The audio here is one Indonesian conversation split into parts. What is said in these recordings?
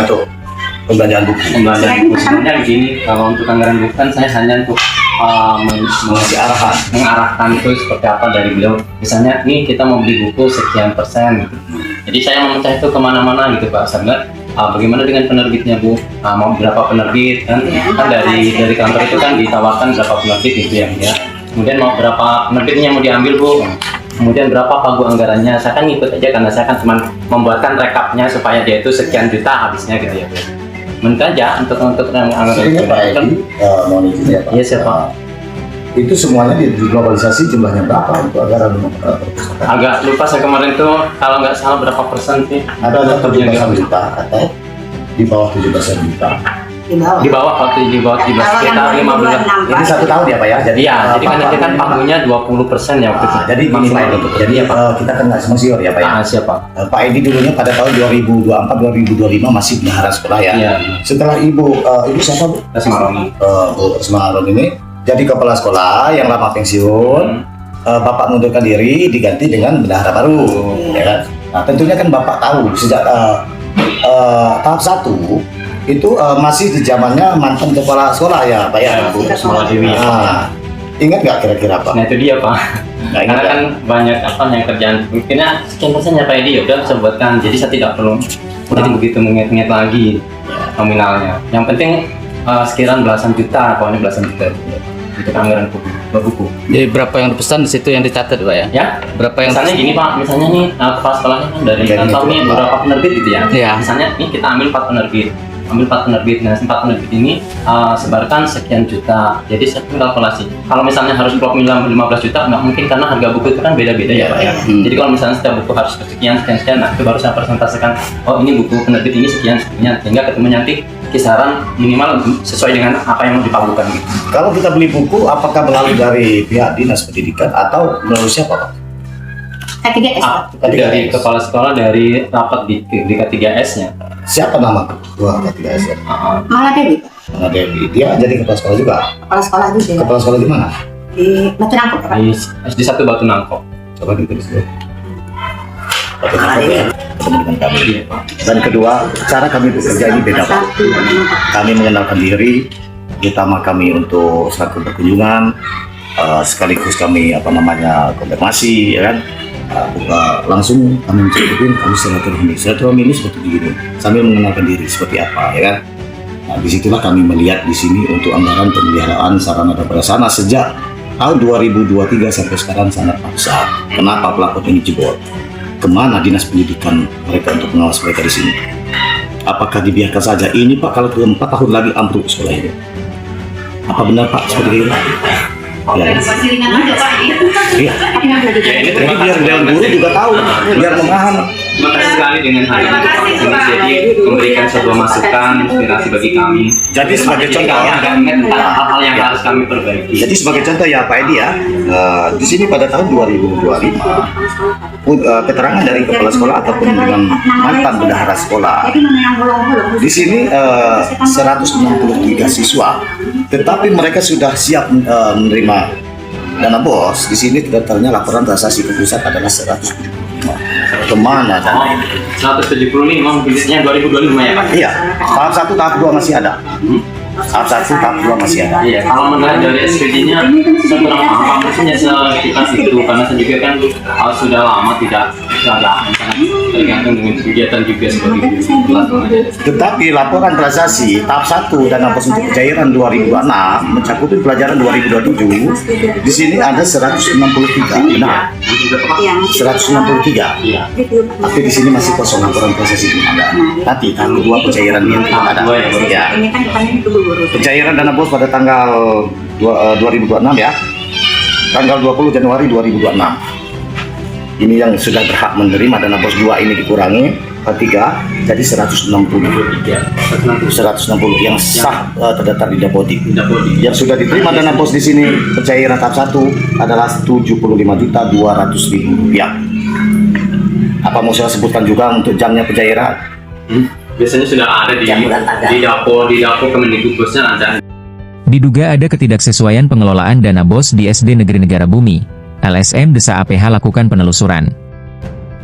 untuk pembelanjaan buku. Pembelanjaan buku sebenarnya begini, kalau untuk anggaran buku kan saya hanya untuk Mengasih arahan. mengarahkan itu seperti apa dari beliau. Misalnya nih kita mau beli buku sekian persen gitu. Jadi saya memecah itu kemana-mana gitu Pak. Sebenarnya bagaimana dengan penerbitnya Bu? Mau berapa penerbit kan? Kan dari kantor itu kan ditawarkan berapa penerbit gitu ya. Kemudian mau berapa penerbitnya mau diambil Bu? Kemudian berapa pagu anggarannya? Saya kan ngikut aja karena saya kan cuma membuatkan rekapnya supaya dia itu sekian juta habisnya gitu ya Bu. Menurut aja untuk anggaran Sebenarnya Pak Edi, mohon izin ya Pak. Iya siapa? Itu semuanya di globalisasi jumlahnya berapa untuk anggaran perpustakaan? Agak lupa saya kemarin tuh kalau nggak salah berapa persen sih? Ada 17 juta atau di bawah 17 juta? Di bawah Di bawah sekitar 15. Ini 1 tahun ya Pak ya? Iya, jadi kan nanti kan pagunya 20% ya waktu itu. Jadi ini Pak Edi, jadi kita kan nggak semua siur ya Pak ya? Siapa? Pak Edi dulunya pada tahun 2024-2025 masih bendahara sekolah ya. Iya. Setelah ibu siapa Bu? Asmaroni. Bu Asmaroni ini jadi kepala sekolah yang lama pensiun. Bapak mundurkan diri diganti dengan bendahara baru, ya kan? Nah tentunya kan Bapak tahu sejak tahap 1 itu masih di zamannya mantan kepala sekolah ya Pak ya. Bu Asmaroni. Nah, ingat nggak kira-kira Pak? Nah itu dia Pak. Nggak ingat Karena kan banyak yang kerjaan. Mungkinnya sekian persennya Pak Edi udah bisa buatkan. Jadi saya tidak perlu begitu mengingat-ingat lagi nominalnya. Yang penting sekiranya belasan juta, pokoknya belasan juta untuk anggaran buku. Jadi berapa yang dipesan di situ yang dicatat Pak ya? Ya, Berapa yang misalnya gini Pak, misalnya nih kepala sekolahnya kan dari kantor nih beberapa penerbit gitu ya. Iya. Misalnya nih kita ambil 4 penerbit. Nah 4 penerbit ini sebarkan sekian juta. Jadi saya kalkulasi. Kalau misalnya harus blok 15 juta nggak mungkin karena harga buku itu kan beda-beda ya Pak ya. Jadi kalau misalnya setiap buku harus sekian, nah itu baru saya presentasikan. Oh ini buku penerbit ini sekian, sehingga ketemu nanti kisaran minimal sesuai dengan apa yang mau dipagukan gitu. Kalau kita beli buku, apakah melalui dari pihak dinas pendidikan atau melalui siapa Pak? K3S. Dari kepala sekolah dari rapat di K3S-nya. Siapa nama ketua K3S? Malah Dewi, Mana Dewi. Dia jadi kepala sekolah juga. kepala sekolah juga. Kepala sekolah di mana? Di Batu Nangkok Pak. Di SD 1 Batu Nangkok. Coba ditulis dulu. Batu Nangkok ya, ketemu dengan kami. Iya Pak. Dan kedua, cara kami bekerja ini beda Pak. Kami mengenalkan diri, utama kami untuk satu berkunjungan, sekaligus kami konfirmasi, ya kan? Langsung kami menceritakan kami silaturahmi ini seperti begini, sambil mengenalkan diri seperti apa, ya kan? Nah, disitulah kami melihat di sini untuk anggaran pemeliharaan sarana dan prasarana sejak tahun 2023 sampai sekarang sangat besar. Kenapa pelapor ini jebol? Kemana dinas pendidikan mereka untuk pengawas mereka di sini? Apakah dibiarkan saja? Ini Pak, kalau 4 tahun lagi ambruk sekolah ini. Apa benar Pak seperti itu? Ya. Iya. Jadi biar dewan guru juga tahu, biar memahami. Terima kasih sekali dengan hari ini Pak. Jadi memberikan sebuah masukan, inspirasi bagi kami. Jadi sebagai contoh, kami agak ingat tentang hal-hal yang harus kami perbaiki. Jadi sebagai contoh ya Pak Edi ya, di sini pada tahun 2025 keterangan dari kepala sekolah ataupun dengan mantan bendahara sekolah. Di sini 163 siswa, tetapi mereka sudah siap menerima dana BOS. Di sini daftarnya laporan transaksi ke pusat adalah 175. Kemana dana ini? 175 bisnisnya 2025 ya Pak? Iya, tahap 1, tahap 2 masih ada. Tahap 1, tahap 2 masih ada. Iya, kalau mengenai dari SPJ-nya saya kurang paham pastinya sekitar itu karena saya juga kan sudah lama tidak tergantung dengan kegiatan juga seperti itu. Tetapi laporan transaksi tahap 1 dana BOS untuk pencairan 2026 mencakup pelajaran 2027. Di sini ada 163, benar? 163. Iya. Tapi di sini masih kosong, laporan transaksi belum ada. Nanti tahap 2 pencairan yang ada. Ya. Ini kan depannya itu dulu. Pencairan dana BOS pada tanggal 2026 ya. Tanggal 20 Januari 2026. Ini yang sudah berhak menerima dana BOS 2 ini dikurangi ke 3 jadi 160 yang sah terdaftar di Dapodik. Yang sudah diterima dana BOS di sini pencairan tahap 1 adalah 75.200.000 rupiah. Apa mau saya sebutkan juga untuk jamnya pencairan? Biasanya sudah ada di Dapo Kemendikbudnya ada. Diduga ada ketidaksesuaian pengelolaan dana BOS di SD Negeri Negara Bumi. LSM Desa APH lakukan penelusuran.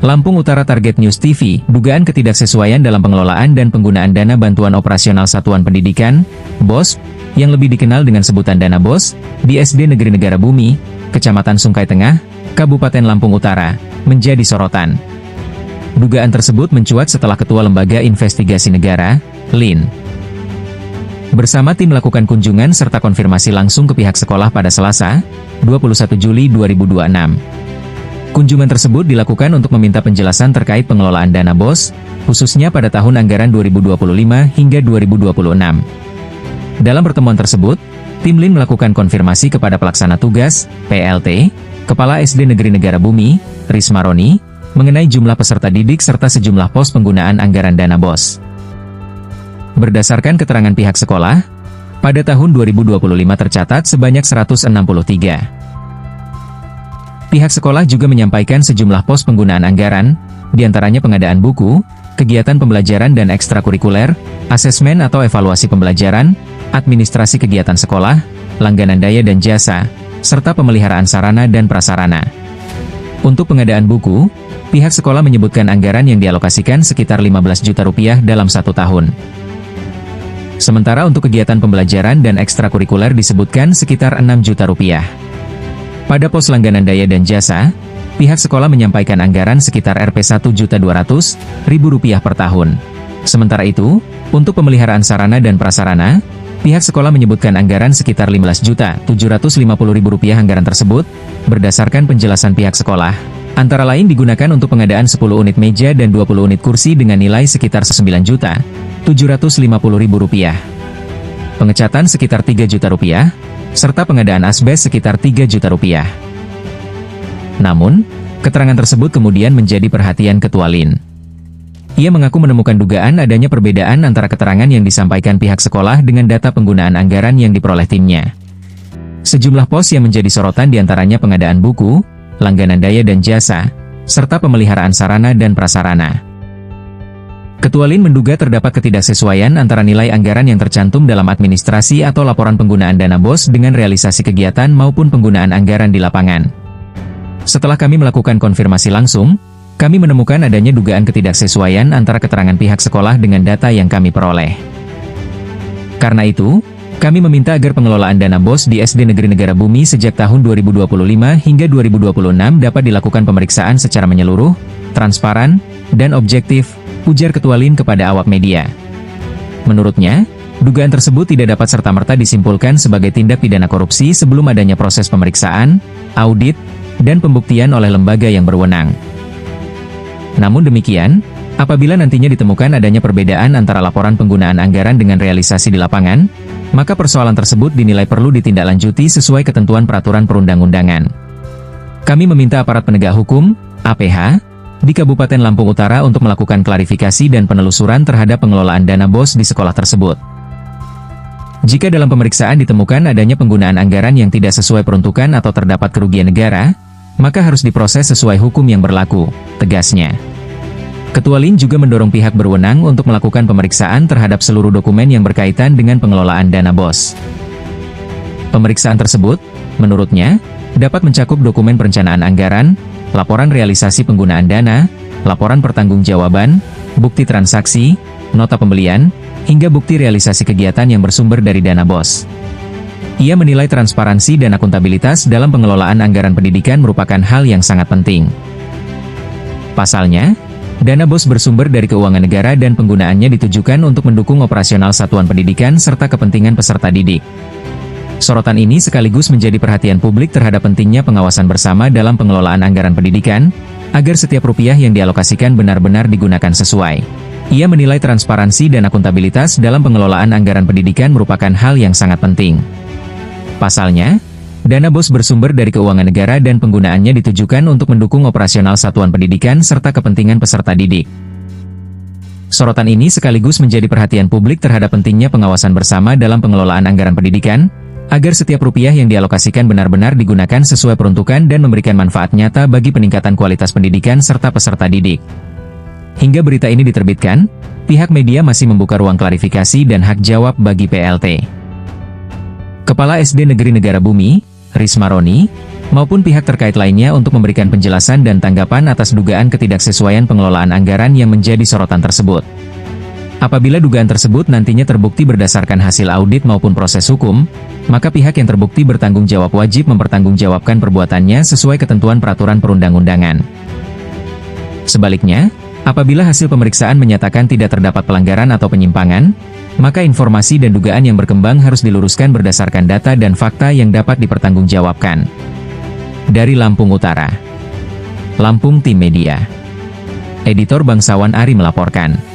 Lampung Utara Target News TV, dugaan ketidaksesuaian dalam pengelolaan dan penggunaan dana bantuan operasional satuan pendidikan, BOS, yang lebih dikenal dengan sebutan dana BOS, di SD Negeri Negara Bumi, Kecamatan Sungkai Tengah, Kabupaten Lampung Utara, menjadi sorotan. Dugaan tersebut mencuat setelah Ketua Lembaga Investigasi Negara, LIN, bersama tim melakukan kunjungan serta konfirmasi langsung ke pihak sekolah pada Selasa, 21 Juli 2026. Kunjungan tersebut dilakukan untuk meminta penjelasan terkait pengelolaan dana BOS, khususnya pada tahun anggaran 2025 hingga 2026. Dalam pertemuan tersebut, tim LIN melakukan konfirmasi kepada Pelaksana Tugas, PLT, Kepala SD Negeri Negara Bumi, Risma Roni, mengenai jumlah peserta didik serta sejumlah pos penggunaan anggaran dana BOS. Berdasarkan keterangan pihak sekolah, pada tahun 2025 tercatat sebanyak 163. Pihak sekolah juga menyampaikan sejumlah pos penggunaan anggaran, diantaranya pengadaan buku, kegiatan pembelajaran dan ekstrakurikuler, asesmen atau evaluasi pembelajaran, administrasi kegiatan sekolah, langganan daya dan jasa, serta pemeliharaan sarana dan prasarana. Untuk pengadaan buku, pihak sekolah menyebutkan anggaran yang dialokasikan sekitar 15 juta rupiah dalam 1 tahun. Sementara untuk kegiatan pembelajaran dan ekstrakurikuler disebutkan sekitar 6 juta rupiah. Pada pos langganan daya dan jasa, pihak sekolah menyampaikan anggaran sekitar Rp1.200.000 per tahun. Sementara itu, untuk pemeliharaan sarana dan prasarana, pihak sekolah menyebutkan anggaran sekitar Rp15.750.000 anggaran tersebut, berdasarkan penjelasan pihak sekolah. Antara lain digunakan untuk pengadaan 10 unit meja dan 20 unit kursi dengan nilai sekitar Rp9.750.000. Pengecatan sekitar Rp3 juta, serta pengadaan asbes sekitar Rp3 juta. Namun, keterangan tersebut kemudian menjadi perhatian Ketua LIN. Ia mengaku menemukan dugaan adanya perbedaan antara keterangan yang disampaikan pihak sekolah dengan data penggunaan anggaran yang diperoleh timnya. Sejumlah pos yang menjadi sorotan diantaranya pengadaan buku, langganan daya dan jasa, serta pemeliharaan sarana dan prasarana. Ketua LIN menduga terdapat ketidaksesuaian antara nilai anggaran yang tercantum dalam administrasi atau laporan penggunaan dana BOS dengan realisasi kegiatan maupun penggunaan anggaran di lapangan. Setelah kami melakukan konfirmasi langsung, kami menemukan adanya dugaan ketidaksesuaian antara keterangan pihak sekolah dengan data yang kami peroleh. Karena itu, kami meminta agar pengelolaan dana BOS di SD Negeri Negara Bumi sejak tahun 2025 hingga 2026 dapat dilakukan pemeriksaan secara menyeluruh, transparan, dan objektif, ujar Ketua LIN kepada awak media. Menurutnya, dugaan tersebut tidak dapat serta-merta disimpulkan sebagai tindak pidana korupsi sebelum adanya proses pemeriksaan, audit, dan pembuktian oleh lembaga yang berwenang. Namun demikian, apabila nantinya ditemukan adanya perbedaan antara laporan penggunaan anggaran dengan realisasi di lapangan, maka persoalan tersebut dinilai perlu ditindaklanjuti sesuai ketentuan peraturan perundang-undangan. Kami meminta aparat penegak hukum, APH, di Kabupaten Lampung Utara untuk melakukan klarifikasi dan penelusuran terhadap pengelolaan dana BOS di sekolah tersebut. Jika dalam pemeriksaan ditemukan adanya penggunaan anggaran yang tidak sesuai peruntukan atau terdapat kerugian negara, maka harus diproses sesuai hukum yang berlaku, tegasnya. Ketua LIN juga mendorong pihak berwenang untuk melakukan pemeriksaan terhadap seluruh dokumen yang berkaitan dengan pengelolaan dana BOS. Pemeriksaan tersebut, menurutnya, dapat mencakup dokumen perencanaan anggaran, laporan realisasi penggunaan dana, laporan pertanggungjawaban, bukti transaksi, nota pembelian, hingga bukti realisasi kegiatan yang bersumber dari dana BOS. Ia menilai transparansi dan akuntabilitas dalam pengelolaan anggaran pendidikan merupakan hal yang sangat penting. Pasalnya, dana BOS bersumber dari keuangan negara dan penggunaannya ditujukan untuk mendukung operasional satuan pendidikan serta kepentingan peserta didik. Sorotan ini sekaligus menjadi perhatian publik terhadap pentingnya pengawasan bersama dalam pengelolaan anggaran pendidikan, agar setiap rupiah yang dialokasikan benar-benar digunakan sesuai. Ia menilai transparansi dan akuntabilitas dalam pengelolaan anggaran pendidikan merupakan hal yang sangat penting. Pasalnya, dana BOS bersumber dari keuangan negara dan penggunaannya ditujukan untuk mendukung operasional satuan pendidikan serta kepentingan peserta didik. Sorotan ini sekaligus menjadi perhatian publik terhadap pentingnya pengawasan bersama dalam pengelolaan anggaran pendidikan, agar setiap rupiah yang dialokasikan benar-benar digunakan sesuai peruntukan dan memberikan manfaat nyata bagi peningkatan kualitas pendidikan serta peserta didik. Hingga berita ini diterbitkan, pihak media masih membuka ruang klarifikasi dan hak jawab bagi PLT. Kepala SD Negeri Negara Bumi, Risma Roni, maupun pihak terkait lainnya untuk memberikan penjelasan dan tanggapan atas dugaan ketidaksesuaian pengelolaan anggaran yang menjadi sorotan tersebut. Apabila dugaan tersebut nantinya terbukti berdasarkan hasil audit maupun proses hukum, maka pihak yang terbukti bertanggung jawab wajib mempertanggungjawabkan perbuatannya sesuai ketentuan peraturan perundang-undangan. Sebaliknya, apabila hasil pemeriksaan menyatakan tidak terdapat pelanggaran atau penyimpangan, maka informasi dan dugaan yang berkembang harus diluruskan berdasarkan data dan fakta yang dapat dipertanggungjawabkan. Dari Lampung Utara, Lampung Tim Media, Editor Bangsawan Ari melaporkan.